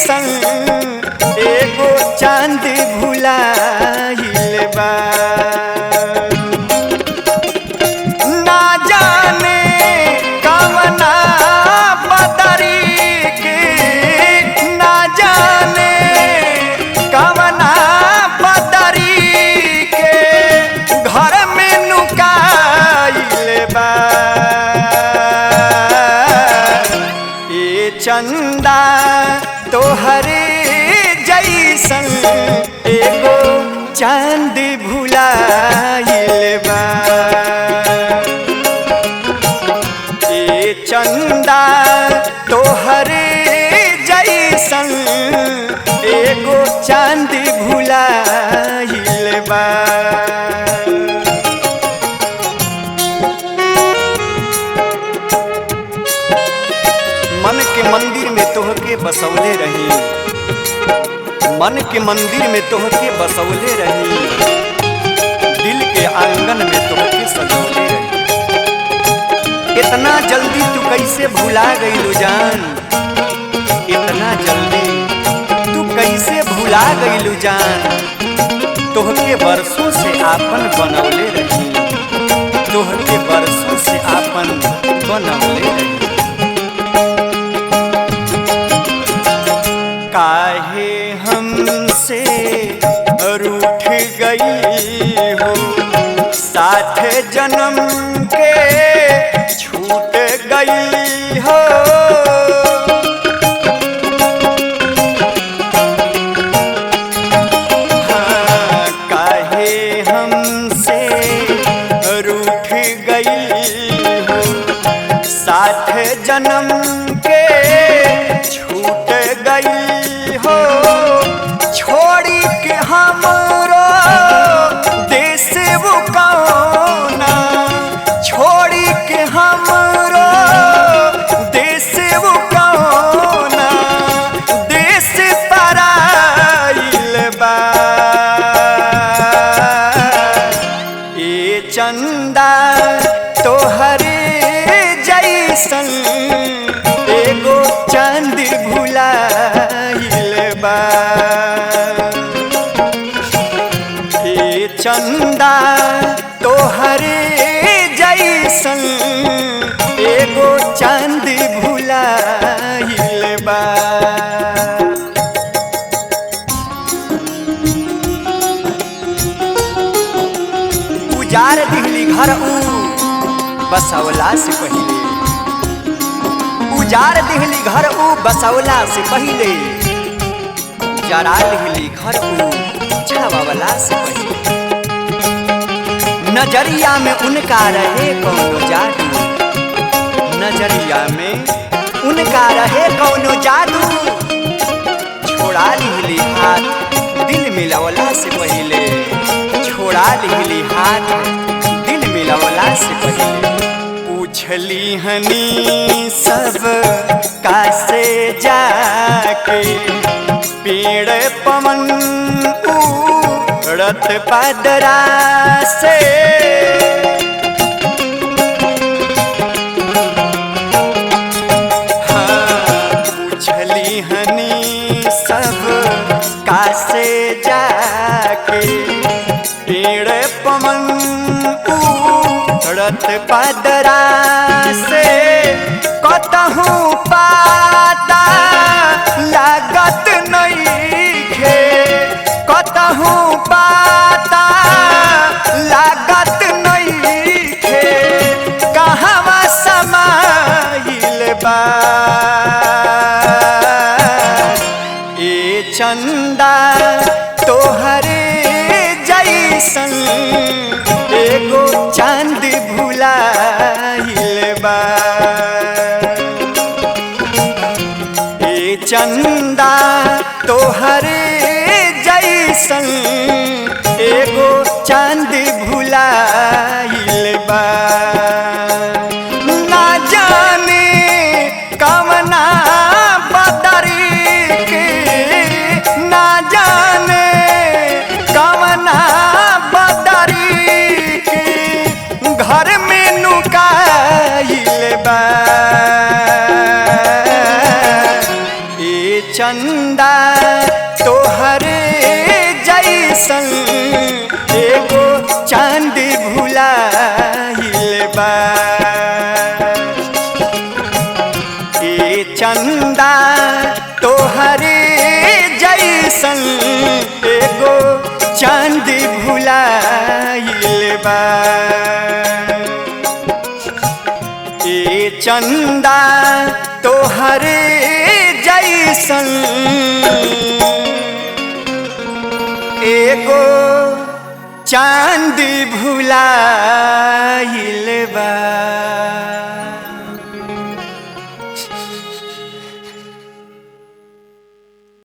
जैसन एगो चांद भुलाइल बा। ना जाने कवना बदरी के, ना जाने कवना बदरी के घर में नुकाइल बा। चंदा तोहरे जैसन एगो चांद भुलाइल बा। चंदा तोहरे जैसन एगो चांद भुलाइल बा। मन के मंदिर में तोहके बसौले रही, मन के मंदिर में तोहके बसौले रही, दिल के आंगन में तोहके सजौले रही। इतना जल्दी तू कैसे भुला गईलू जान, इतना जल्दी तू कैसे भुला गईलू जान। तोहके बरसों से आपन बनौले रही, तोहके बरसों से आपन बनौले रही। काहे हमसे रूठ गई हो, साथ जन्म के छूट गई हो। हाँ, काहे हमसे रूठ गई हो, साथ जन्म के छूट गई हो। छोड़ी के हमरो देश वो कौना, छोड़ी के हमरो देश वो कौना, देश पराइल बा। ये चंदा तोहरे जैसन एगो चांद भुलाइल बा। ये चंदा तोहरे जैसन एगो चांद भुलाइल बा। उजार दिहली घर ऊ बसौला से पहिले, उजार दिहली घर ऊ बसौला से पहिले, जरा दिहली घर ऊ छावावला से पहिले। नजरिया में उनका रहे कौनो जादू, नजरिया में उनका रहे कौनो जादू। छोड़ा दिहली हाथ दिल मिलावला से पहिले, छोड़ा दिहली हाथ दिल मिलावला से पहिले। पूछली हनी सब कासे जाके, पेड़ पवन उड़त बदरा से। हाँ, पूछली हनी सब कासे जाके, पेड़ पवन उड़त बदरा से। कतहूँ पाता लागत नइखे, कतहूँ पाता लागत नइखे, कहवा समाइल बा। ये चंदा तोहरे जैसन एगो चांद भुलाइल बा। ये चंदा तोहरे जैसन एगो चांद भुलाइल बा। ना जाने कवना बदरी के, ना जाने कवना बदरी के घर में नुकाइल बा। चंद चंदा तोहरे जैसन एगो चांद भुलाइल बा। ए चंदा तोहरे जैसन एगो चांद भुलाइल बा। ए चंदा तोहरे जैसन एगो चांद भुलाइल